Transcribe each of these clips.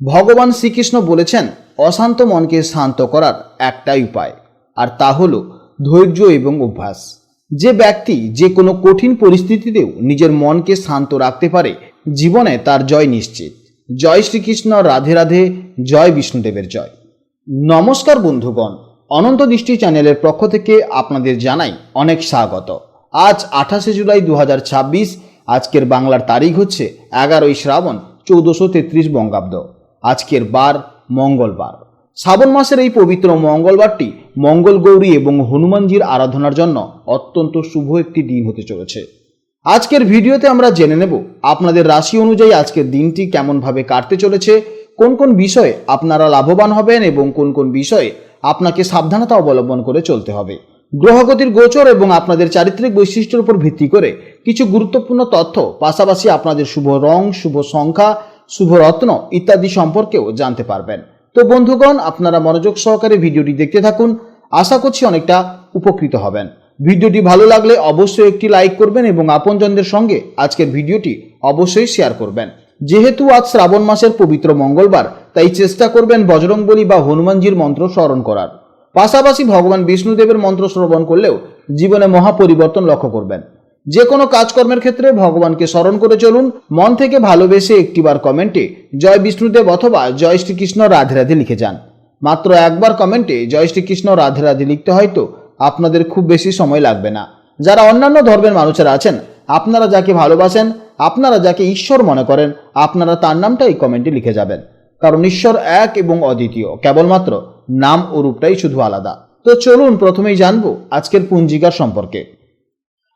ভগবান শ্রীকৃষ্ণ বলেছেন অশান্ত মনকে শান্ত করার একটাই উপায়, আর তা হলো ধৈর্য এবং অভ্যাস। যে ব্যক্তি যে কোনো কঠিন পরিস্থিতিতেও নিজের মনকে শান্ত রাখতে পারে, জীবনে তার জয় নিশ্চিত। জয় শ্রীকৃষ্ণ, রাধে রাধে, জয় বিষ্ণুদেবের জয়। নমস্কার বন্ধুগণ, অনন্ত দৃষ্টি চ্যানেলের পক্ষ থেকে আপনাদের জানাই অনেক স্বাগত। আজ 28শে জুলাই 2026। আজকের বাংলার তারিখ হচ্ছে 11ই শ্রাবণ 1433 বঙ্গাব্দ। আজকের বার মঙ্গলবার। শ্রাবণ মাসের এই পবিত্র মঙ্গলবারটি মঙ্গল গৌরী এবং হনুমানজির আরাধনার জন্য অত্যন্ত শুভ একটি দিন হতে চলেছে। আজকের ভিডিওতে আমরা জেনে নেব আপনাদের রাশি অনুযায়ী আজকের দিনটি কেমনভাবে কাটতে চলেছে, কোন কোন বিষয়ে আপনারা লাভবান হবেন এবং কোন কোন বিষয়ে আপনাকে সাবধানতা অবলম্বন করে চলতে হবে। গ্রহগতির গোচর এবং আপনাদের চারিত্রিক বৈশিষ্ট্যের উপর ভিত্তি করে কিছু গুরুত্বপূর্ণ তথ্য, পাশাপাশি আপনাদের শুভ রং, শুভ সংখ্যা, শুভ রত্ন ইত্যাদি সম্পর্কেও জানতে পারবেন। তো বন্ধুগণ, আপনারা মনোযোগ সহকারে ভিডিওটি দেখতে থাকুন। আশা করছি অনেকটা উপকৃত হবেন। ভিডিওটি ভালো লাগলে অবশ্যই একটি লাইক করবেন এবং আপনজনদের সঙ্গে আজকের ভিডিওটি অবশ্যই শেয়ার করবেন। যেহেতু আজ শ্রাবণ মাসের পবিত্র মঙ্গলবার, তাই চেষ্টা করবেন বজরংবলী বা হনুমানজির মন্ত্র স্মরণ করার। পাশাপাশি ভগবান বিষ্ণুদেবের মন্ত্র শ্রবণ করলেও জীবনে মহা পরিবর্তন লক্ষ্য করবেন। যে কোনো কাজকর্মের ক্ষেত্রে ভগবানকে স্মরণ করে চলুন। মন থেকে ভালোবেসে একটিবার কমেন্টে জয় বিষ্ণুদেব অথবা জয় শ্রীকৃষ্ণ রাধে রাধে লিখে যান। মাত্র একবার কমেন্টে জয় শ্রীকৃষ্ণ রাধে রাধে লিখতে হয়তো আপনাদের খুব বেশি সময় লাগবে না। যারা অন্যান্য ধর্মের মানুষেরা আছেন, আপনারা যাকে ভালোবাসেন, আপনারা যাকে ঈশ্বর মনে করেন, আপনারা তার নামটাই কমেন্টে লিখে যাবেন। কারণ ঈশ্বর এক এবং অদ্বিতীয়, কেবলমাত্র নাম ও রূপটাই শুধু আলাদা। তো চলুন প্রথমেই জানবো আজকের পঞ্জিকার সম্পর্কে।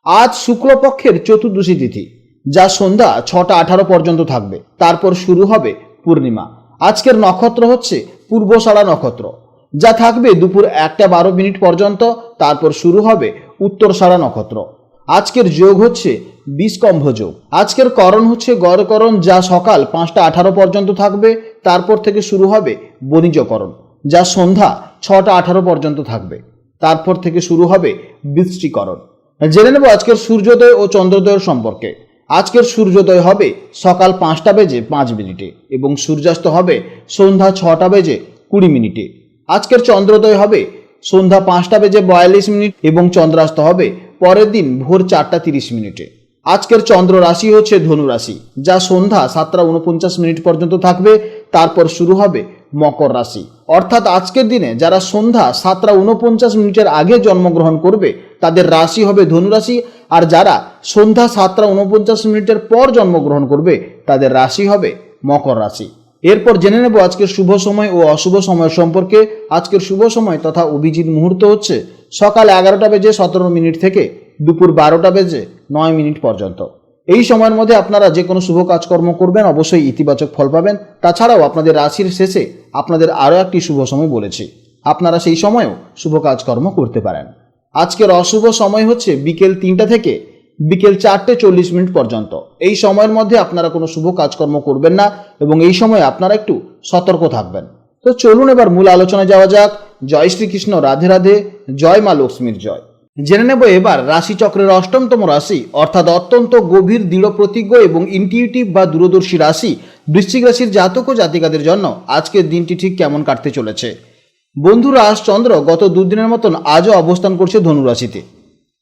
আজ শুক্লপক্ষের চতুর্দশী তিথি, যা সন্ধ্যা 6টা 18 পর্যন্ত থাকবে। তারপর শুরু হবে পূর্ণিমা। আজকের নক্ষত্র হচ্ছে পূর্বষাঢ়া নক্ষত্র, যা থাকবে দুপুর 1টা 12 পর্যন্ত। তারপর শুরু হবে উত্তরষাঢ়া নক্ষত্র। আজকের যোগ হচ্ছে বিষকম্ভ যোগ। আজকের করণ হচ্ছে গড়করণ, যা সকাল 5টা 18 পর্যন্ত থাকবে। তারপর থেকে শুরু হবে বণিজকরণ, যা সন্ধ্যা 6টা 18 পর্যন্ত থাকবে। তারপর থেকে শুরু হবে বৃষ্টিকরণ। জেনে নেব আজকের সূর্যোদয় ও চন্দ্রোদয়ের সম্পর্কে। আজকের সূর্যোদয় হবে সকাল 5টা বেজে 5 মিনিটে এবং সূর্যাস্ত হবে সন্ধ্যা 6টা বেজে 20 মিনিটে। আজকের চন্দ্রোদয় হবে সন্ধ্যা 5টা বেজে 42 মিনিট এবং চন্দ্রাস্ত হবে পরের দিন ভোর 4টা 30 মিনিটে। আজকের চন্দ্র রাশি হচ্ছে ধনু রাশি, যা সন্ধ্যা 7টা 49 পর্যন্ত থাকবে। তারপর শুরু হবে মকর রাশি। অর্থাৎ আজকের দিনে যারা সন্ধ্যা 7টা 49 আগে জন্মগ্রহণ করবে, তাদের রাশি হবে ধনু রাশি। আর যারা সন্ধ্যা 7টা 49 পর জন্মগ্রহণ করবে, তাদের রাশি হবে মকর রাশি। এরপর জেনে নেব আজকের শুভ সময় ও অশুভ সময় সম্পর্কে। আজকের শুভ সময় তথা অভিজিৎ মুহূর্ত হচ্ছে সকাল 11টা বেজে 17 মিনিট থেকে দুপুর 12টা বেজে 9 মিনিট পর্যন্ত। এই সময়ের মধ্যে আপনারা যে কোনো শুভ কাজকর্ম করবেন, অবশ্যই ইতিবাচক ফল পাবেন। তাছাড়াও আপনাদের রাশির শেষে আপনাদের আরও একটি শুভ সময় বলেছি, আপনারা সেই সময়েও শুভ কাজকর্ম করতে পারেন। আজকের অশুভ সময় হচ্ছে বিকেল 3টা থেকে বিকেল 4টে 40 মিনিট পর্যন্ত। এই সময়ের মধ্যে আপনারা কোনো শুভ কাজকর্ম করবেন না এবং এই সময় আপনারা একটু সতর্ক থাকবেন। তো চলুন এবার মূল আলোচনায় যাওয়া যাক। জয় শ্রীকৃষ্ণ, রাধে রাধে, জয় মা লক্ষ্মীর জয়। জেনে নেব এবার রাশিচক্রের 8মতম রাশি, অর্থাৎ অত্যন্ত গভীর, দৃঢ় প্রতিজ্ঞ এবং ইনটিউটিভ বা দূরদর্শী রাশি বৃশ্চিক রাশির জাতক ও জাতিকাদের জন্য আজকের দিনটি ঠিক কেমন কাটতে চলেছে। বন্ধুরা, আজ চন্দ্র গত দুদিনের মতন আজও অবস্থান করছে ধনু রাশিতে,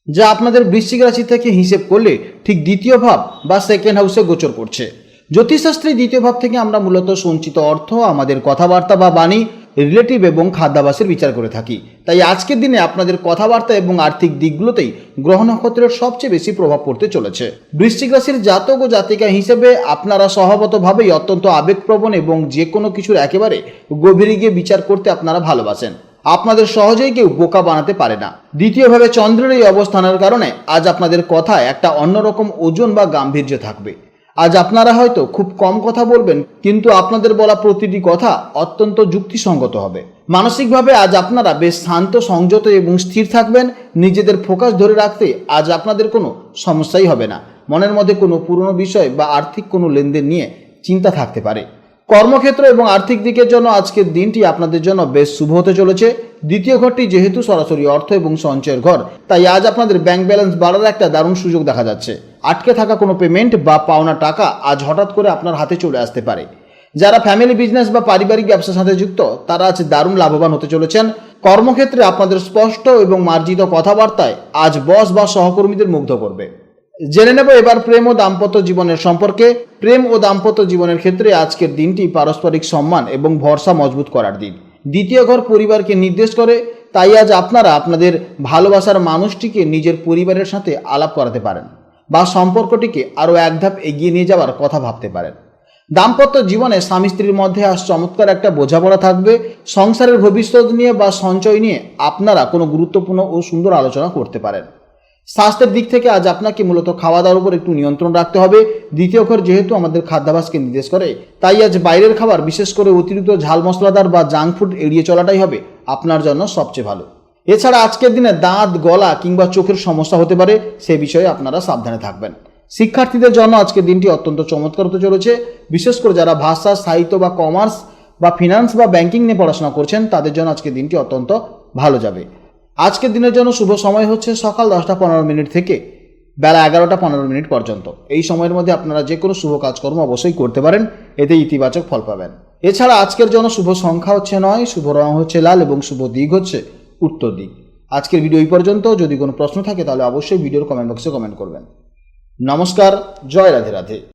যা আপনাদের বৃশ্চিক রাশি থেকে হিসেব করলে ঠিক দ্বিতীয় ভাব বা সেকেন্ড হাউসে গোচর করছে। জ্যোতিষশাস্ত্রে দ্বিতীয় ভাব থেকে আমরা মূলত সঞ্চিত অর্থ, আমাদের কথাবার্তা বা বাণী, রিলেটিভ এবং খাদ্যাভাসের বিচার করে থাকি। তাই আজকের দিনে আপনাদের কথাবার্তা এবং আর্থিক দিকগুলোতেই গ্রহ নক্ষত্রের সবচেয়ে বেশি প্রভাব পড়তে চলেছে। বৃশ্চিক রাশির জাতক ও জাতিকা হিসেবে আপনারা স্বভাবতভাবেই অত্যন্ত আবেগপ্রবণ এবং যে কোনো কিছুর একেবারে গভীরে গিয়ে বিচার করতে আপনারা ভালোবাসেন। আপনাদের সহজেই কেউ বোকা বানাতে পারে না। দ্বিতীয়ভাবে চন্দ্রের এই অবস্থানের কারণে আজ আপনাদের কথায় একটা অন্যরকম ওজন বা গাম্ভীর্য থাকবে। আজ আপনারা হয়তো খুব কম কথা বলবেন, কিন্তু আপনাদের বলা প্রতিটি কথা অত্যন্ত যুক্তিসঙ্গত হবে। মানসিকভাবে আজ আপনারা বেশ শান্ত, সংযত এবং স্থির থাকবেন। নিজেদের ফোকাস ধরে রাখতে আজ আপনাদের কোনো সমস্যাই হবে না। মনের মধ্যে কোনো পুরনো বিষয় বা আর্থিক কোনো লেনদেন নিয়ে চিন্তা থাকতে পারে। কর্মক্ষেত্র এবং আর্থিক দিকের জন্য আজকের দিনটি আপনাদের জন্য বেশ শুভ হতে চলেছে। দ্বিতীয় ঘরটি যেহেতু সরাসরি অর্থ এবং সঞ্চয়ের ঘর, তাই আজ আপনাদের ব্যাংক ব্যালেন্স বাড়ার একটা দারুণ সুযোগ দেখা যাচ্ছে। আটকে থাকা কোনো পেমেন্ট বা পাওনা টাকা আজ হঠাৎ করে আপনার হাতে চলে আসতে পারে। যারা ফ্যামিলি বিজনেস বা পারিবারিক ব্যবসার সাথে যুক্ত তারা আজ দারুণ লাভবান হতে চলেছেন। কর্মক্ষেত্রে আপনাদের স্পষ্ট এবং মার্জিত কথাবার্তায় আজ বস বা সহকর্মীদের মুগ্ধ করবে। জেনে নেব এবার প্রেম ও দাম্পত্য জীবনের সম্পর্কে। প্রেম ও দাম্পত্য জীবনের ক্ষেত্রে আজকের দিনটি পারস্পরিক সম্মান এবং ভরসা মজবুত করার দিন। দ্বিতীয় ঘর পরিবারকে নির্দেশ করে, তাই আজ আপনারা আপনাদের ভালোবাসার মানুষটিকে নিজের পরিবারের সাথে আলাপ করাতে পারেন বা সম্পর্কটিকে আরও এক ধাপ এগিয়ে নিয়ে যাওয়ার কথা ভাবতে পারেন। দাম্পত্য জীবনে স্বামী স্ত্রীর মধ্যে আজ চমৎকার একটা বোঝাপড়া থাকবে। সংসারের ভবিষ্যৎ নিয়ে বা সঞ্চয় নিয়ে আপনারা কোনো গুরুত্বপূর্ণ ও সুন্দর আলোচনা করতে পারেন। স্বাস্থ্যের দিক থেকে আজ আপনাকে মূলত খাওয়া দাওয়ার উপর একটু নিয়ন্ত্রণ রাখতে হবে। দ্বিতীয় ঘর যেহেতু আমাদের খাদ্যাভ্যাসকে নির্দেশ করে, তাই আজ বাইরের খাবার, বিশেষ করে অতিরিক্ত ঝাল মশলাদার বা জাঙ্ক ফুড এড়িয়ে চলাটাই হবে আপনার জন্য সবচেয়ে ভালো। এছাড়া আজকের দিনে দাঁত, গলা কিংবা চোখের সমস্যা হতে পারে, সে বিষয়ে আপনারা সাবধানে থাকবেন। শিক্ষার্থীদের জন্য আজকের দিনটি অত্যন্ত চমৎকার হতে চলেছে। বিশেষ করে যারা ভাষা, সাহিত্য বা কমার্স বা ফিনান্স বা ব্যাংকিং নিয়ে পড়াশোনা করছেন তাদের জন্য আজকের দিনটি অত্যন্ত ভালো যাবে। আজকের দিনের জন্য শুভ সময় হচ্ছে সকাল 10:15 থেকে বেলা 11:15 পর্যন্ত। এই সময়ের মধ্যে আপনারা যে কোনো শুভ কাজকর্ম অবশ্যই করতে পারেন, এতে ইতিবাচক ফল পাবেন। এছাড়া আজকের জন্য শুভ সংখ্যা হচ্ছে 9, শুভ রং হচ্ছে লাল এবং শুভ দিক হচ্ছে উত্তর দিক। আজকের ভিডিও এই পর্যন্ত। যদি কোনো প্রশ্ন থাকে তাহলে অবশ্যই ভিডিওর কমেন্ট বক্সে কমেন্ট করবেন। নমস্কার, জয় রাধে রাধে।